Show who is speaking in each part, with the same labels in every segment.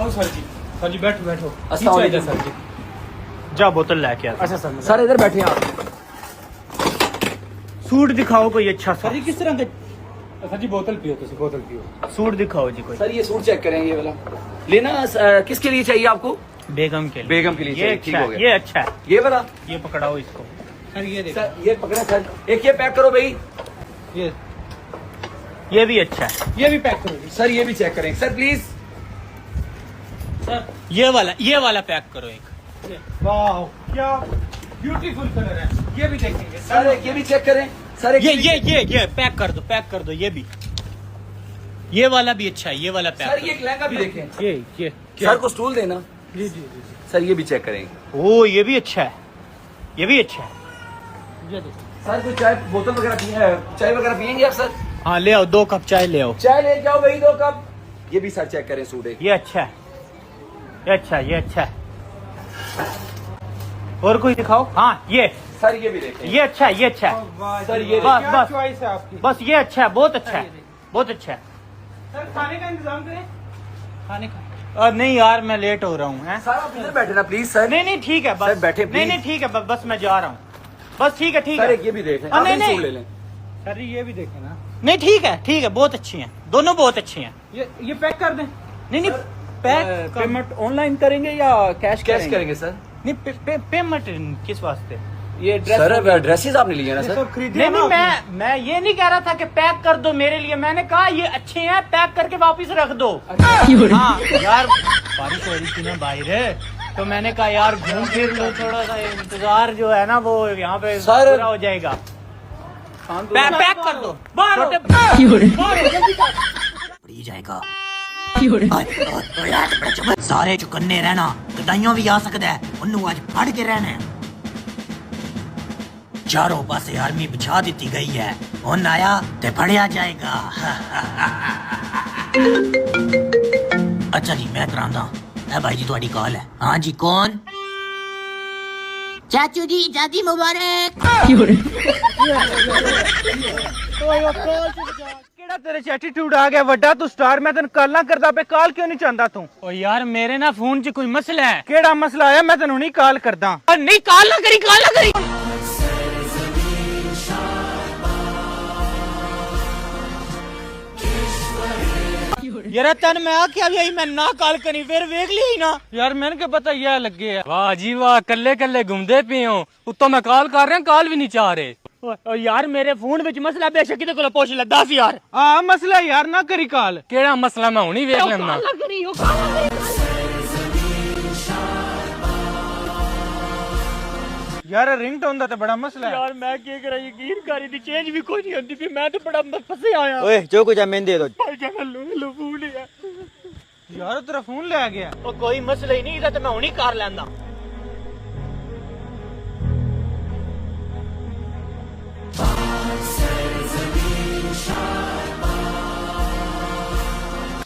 Speaker 1: आओ सर जी बैठो बैठो।
Speaker 2: अस्सलाम वालेकुम
Speaker 1: सर जी, जा बोतल लेके आ। अच्छा
Speaker 2: सर इधर बैठे आप।
Speaker 1: सूट दिखाओ कोई अच्छा सा।
Speaker 2: सर ये किस तरह के
Speaker 1: सर जी बोतल पियो, तुम बोतल पियो। सूट दिखाओ जी कोई।
Speaker 2: सर ये सूट चेक करें, ये वाला लेना। किसके लिए चाहिए आपको?
Speaker 1: बेगम के लिए।
Speaker 2: बेगम के लिए
Speaker 1: ये
Speaker 2: चाहिए,
Speaker 1: अच्छा
Speaker 2: ठीक हो
Speaker 1: है,
Speaker 2: गया।
Speaker 1: ये अच्छा है।
Speaker 2: ये वाला
Speaker 1: ये पकड़ाओ इसको। सर ये देखो,
Speaker 2: सर ये पकड़ा सर, एक ये पैक करो भाई।
Speaker 1: ये भी अच्छा है। ये भी पैक करो जी।
Speaker 2: सर ये भी चेक करें सर प्लीज।
Speaker 1: सर ये वाला पैक करो एक। वाह क्या ब्यूटीफुल कलर है। ये भी देखेंगे
Speaker 2: सर एक ये भी चेक करें सर।
Speaker 1: ये पैक कर दो ये भी। ये वाला भी अच्छा है, ये वाला पैक
Speaker 2: सर ये लहंगा भी देखें।
Speaker 1: ये
Speaker 2: सर को स्टूल देना।
Speaker 1: जी
Speaker 2: सर ये भी चेक करेंगे।
Speaker 1: ओ ये भी अच्छा है, ये भी अच्छा है।
Speaker 2: सर कोई चाय बोतल वगैरह चाय वगैरह पियेंगे आप सर?
Speaker 1: हाँ ले आओ, 2 कप चाय ले आओ।
Speaker 2: चाय ले जाओ भाई 2 कप। ये भी सर चेक करें सूट एक।
Speaker 1: ये अच्छा है, ये अच्छा है। और कोई दिखाओ। हाँ ये
Speaker 2: सर ये भी देखें।
Speaker 1: ये अच्छा है, ये अच्छा है।
Speaker 2: सर ये
Speaker 1: बस बस ये अच्छा है, बहुत अच्छा है, बहुत अच्छा है।
Speaker 3: सर खाने का इंतजाम करें।
Speaker 1: खाने का नहीं यार मैं लेट हो रहा हूँ।
Speaker 2: सर आप इधर बैठे ना प्लीज सर।
Speaker 1: नहीं ठीक है, बस
Speaker 2: सर बैठे
Speaker 1: नहीं ठीक है, बस मैं जा रहा हूँ। बस ठीक है
Speaker 2: सर एक ये भी देख लें। आप
Speaker 1: नहीं,
Speaker 2: भी सूट ले लें।
Speaker 1: सर ये भी देखें ना। नहीं ठीक है, बहुत अच्छी हैं दोनों, बहुत अच्छी हैं।
Speaker 3: ये पैक कर दें।
Speaker 1: नहीं पैक
Speaker 2: पेमेंट ऑनलाइन करेंगे या कैश करेंगे सर?
Speaker 1: नहीं पेमेंट किस वास्ते?
Speaker 2: ये सर ड्रेसेस आपने लिए ना सर?
Speaker 1: नहीं मैं ये नहीं कह रहा था कि पैक कर दो मेरे लिए। मैंने कहा ये अच्छे हैं, पैक करके वापस रख दो। हाँ यार बारिश हो रही थी ना बाहर, तो मैंने कहा यार घूम फिर लो, थोड़ा सा इंतजार जो है ना वो यहाँ पे पूरा हो जाएगा। पैक कर दो
Speaker 4: जाएगा। सारे चुकन्ने रहना, गदाइयों भी आ सकता है, उन्होंने आज फड़ के रहना है। चारों पासे आर्मी बिछा दी गई है, उन आया ते फड़िया जाएगा। अच्छा जी मैं करांदा। भाई जी थोड़ी कॉल है। हाँ जी कौन? चाचू जी शादी मुबारक।
Speaker 1: केड़ा तेरे च एटीट्यूड आ गया वड्डा, तू स्टार। मैं तेन कॉल ना करदा पे, कॉल क्यों नहीं चाहता तू? ओ यार मेरे ना फोन च कोई मसला है। केड़ा मसला है? मैं तेन नहीं कॉल करदा। नहीं कॉल ना करी। यार तेन मैं आख्या भी मैं ना कॉल करी, फिर वेख ली ना। यार मैंने क्या पता यह लगे है। वाह जी वाह, कल्ले घूमदे पे हो। उत्तों मैं कॉल कर रहा, कॉल भी नहीं चाह रहे। यार मेरे फोन विच मसला, बेशक किते कोल पुछ ले 10 यार। हाँ मसला यार, ना करी कॉल। केड़ा मसला मैं हुणी वेख लेना। यार रिंगटोन दा ते बड़ा मसला है। यार मैं क्या करा, यकीन करी दी चेंज भी कोई नहीं होती, फिर मैं तो बड़ा फंसे आया।
Speaker 5: ओए जो कुछ है मैंने दे दो।
Speaker 1: लो फोन है यार, तेरा फोन ले गया। ओ कोई मसला ही नहीं, इधर तो मैं हुणी कर लेंदा।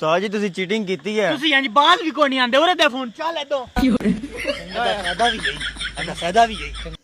Speaker 5: साह जी तुसी चीटिंग कीती है।
Speaker 1: तुसी इंज बात भी कोई नहीं आंदे। ओरे दे फोन चल ले दो। सदा भी गई।